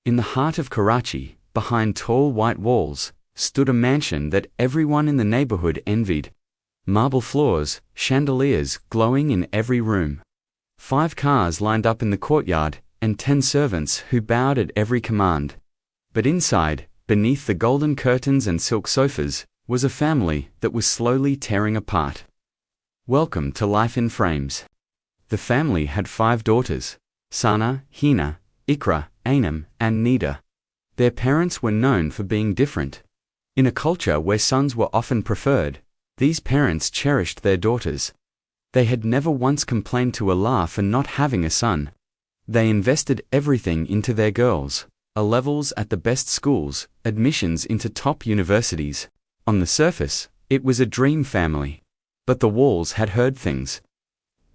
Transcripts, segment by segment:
In the heart of Karachi, behind tall white walls, stood a mansion that everyone in the neighborhood envied. Marble floors, chandeliers glowing in every room. 5 cars lined up in the courtyard, and 10 servants who bowed at every command. But inside, beneath the golden curtains and silk sofas, was a family that was slowly tearing apart. Welcome to Life in Frames. The family had 5 daughters: Sana, Hina, Ikra, Ainam, and Nida. Their parents were known for being different. In a culture where sons were often preferred, these parents cherished their daughters. They had never once complained to Allah for not having a son. They invested everything into their girls: A-levels at the best schools, admissions into top universities. On the surface, it was a dream family. But the walls had heard things.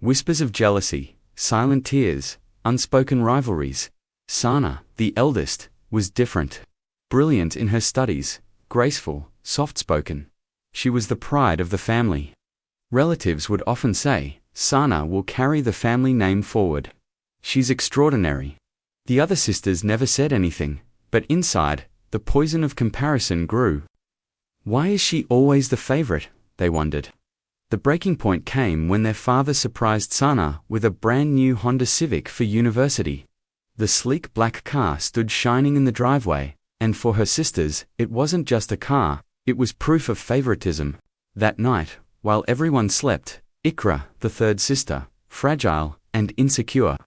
Whispers of jealousy, silent tears, unspoken rivalries. Sana, the eldest, was different. Brilliant in her studies, graceful, soft-spoken. She was the pride of the family. Relatives would often say, "Sana will carry the family name forward. She's extraordinary." The other sisters never said anything, but inside, the poison of comparison grew. Why is she always the favorite? They wondered. The breaking point came when their father surprised Sana with a brand new Honda Civic for university. The sleek black car stood shining in the driveway, and for her sisters, it wasn't just a car, it was proof of favoritism. That night, while everyone slept, Ikra, the third sister, fragile and insecure,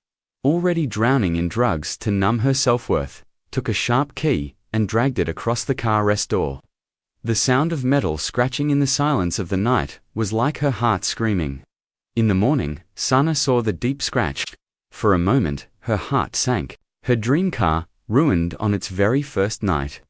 already drowning in drugs to numb her self-worth, took a sharp key and dragged it across the car rest door. The sound of metal scratching in the silence of the night was like her heart screaming. In the morning, Sana saw the deep scratch. For a moment, her heart sank. Her dream car, ruined on its very first night.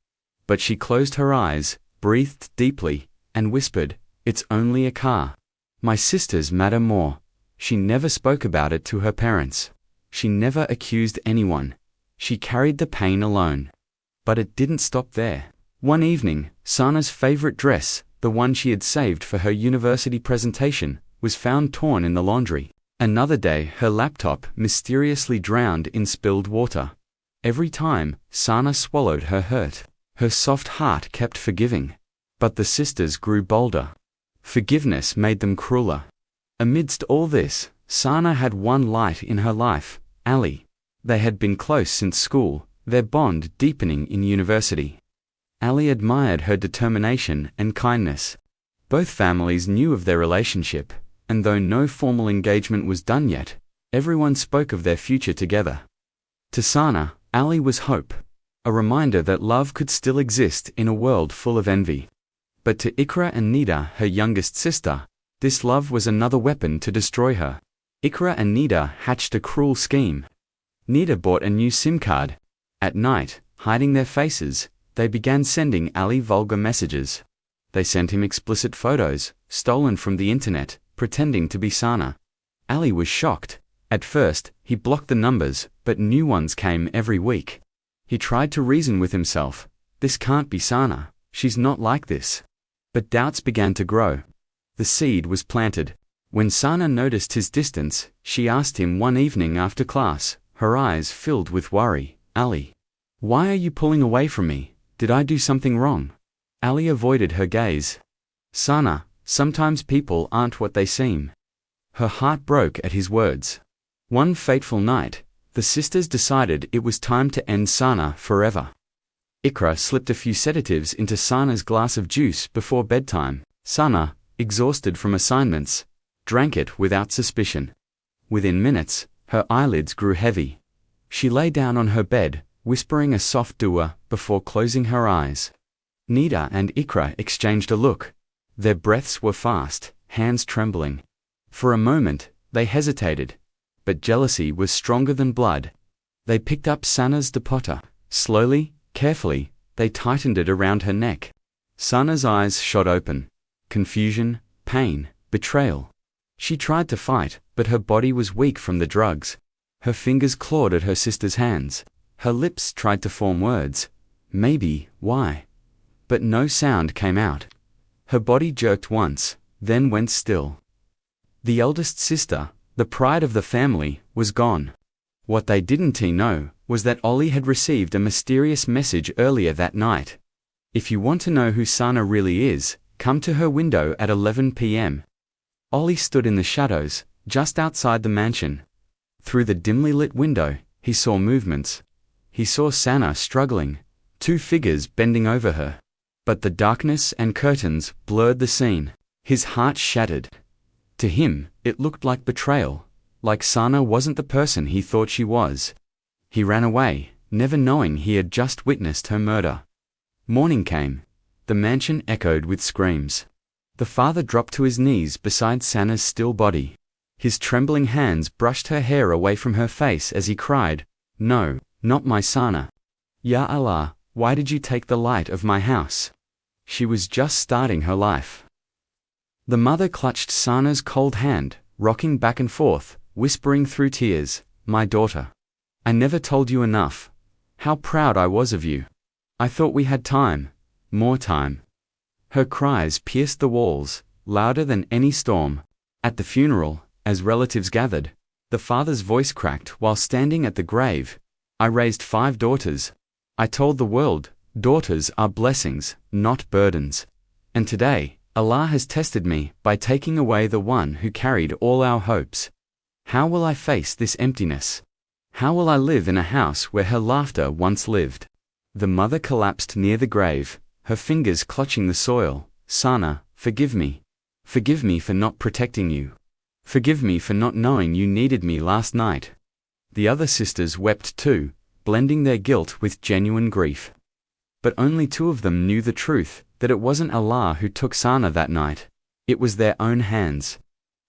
But she closed her eyes, breathed deeply, and whispered, "It's only a car. My sisters matter more." She never spoke about it to her parents. She never accused anyone. She carried the pain alone. But it didn't stop there. One evening, Sana's favorite dress, the one she had saved for her university presentation, was found torn in the laundry. Another day, her laptop mysteriously drowned in spilled water. Every time, Sana swallowed her hurt. Her soft heart kept forgiving. But the sisters grew bolder. Forgiveness made them crueler. Amidst all this, Sana had one light in her life: Ali. They had been close since school, their bond deepening in university. Ali admired her determination and kindness. Both families knew of their relationship, and though no formal engagement was done yet, everyone spoke of their future together. To Sana, Ali was hope, a reminder that love could still exist in a world full of envy. But to Ikra and Nida, her youngest sister, this love was another weapon to destroy her. Ikra and Nida hatched a cruel scheme. Nida bought a new SIM card. At night, hiding their faces, they began sending Ali vulgar messages. They sent him explicit photos, stolen from the internet, pretending to be Sana. Ali was shocked. At first, he blocked the numbers, but new ones came every week. He tried to reason with himself. This can't be Sana. She's not like this. But doubts began to grow. The seed was planted. When Sana noticed his distance, she asked him one evening after class, her eyes filled with worry, "Ali, why are you pulling away from me? Did I do something wrong?" Ali avoided her gaze. "Sana, sometimes people aren't what they seem." Her heart broke at his words. One fateful night, the sisters decided it was time to end Sana forever. Ikra slipped a few sedatives into Sana's glass of juice before bedtime. Sana, exhausted from assignments, drank it without suspicion. Within minutes, her eyelids grew heavy. She lay down on her bed, whispering a soft dua before closing her eyes. Nida and Ikra exchanged a look. Their breaths were fast, hands trembling. For a moment, they hesitated. But jealousy was stronger than blood. They picked up Sana's dupatta. Slowly, carefully, they tightened it around her neck. Sana's eyes shot open. Confusion, pain, betrayal. She tried to fight, but her body was weak from the drugs. Her fingers clawed at her sister's hands. Her lips tried to form words. Maybe, why? But no sound came out. Her body jerked once, then went still. The eldest sister, the pride of the family, was gone. What they didn't know was that Ollie had received a mysterious message earlier that night. If you want to know who Sana really is, come to her window at 11 p.m. Ollie stood in the shadows, just outside the mansion. Through the dimly lit window, he saw movements. He saw Sana struggling, two figures bending over her. But the darkness and curtains blurred the scene. His heart shattered. To him, it looked like betrayal, like Sana wasn't the person he thought she was. He ran away, never knowing he had just witnessed her murder. Morning came. The mansion echoed with screams. The father dropped to his knees beside Sana's still body. His trembling hands brushed her hair away from her face as he cried, "No, not my Sana. Ya Allah, why did you take the light of my house?" She was just starting her life. The mother clutched Sana's cold hand, rocking back and forth, whispering through tears, "My daughter. I never told you enough. How proud I was of you. I thought we had time, more time." Her cries pierced the walls, louder than any storm. At the funeral, as relatives gathered, the father's voice cracked while standing at the grave. "I raised 5 daughters. I told the world, daughters are blessings, not burdens. And today, Allah has tested me by taking away the one who carried all our hopes. How will I face this emptiness? How will I live in a house where her laughter once lived?" The mother collapsed near the grave, her fingers clutching the soil. "Sana, forgive me. Forgive me for not protecting you. Forgive me for not knowing you needed me last night." The other sisters wept too, blending their guilt with genuine grief. But only 2 of them knew the truth, that it wasn't Allah who took Sana that night. It was their own hands.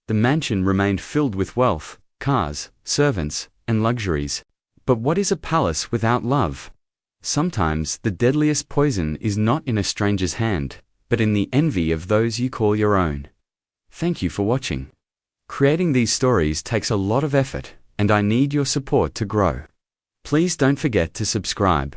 The mansion remained filled with wealth, cars, servants, and luxuries. But what is a palace without love? Sometimes the deadliest poison is not in a stranger's hand, but in the envy of those you call your own. Thank you for watching. Creating these stories takes a lot of effort, and I need your support to grow. Please don't forget to subscribe.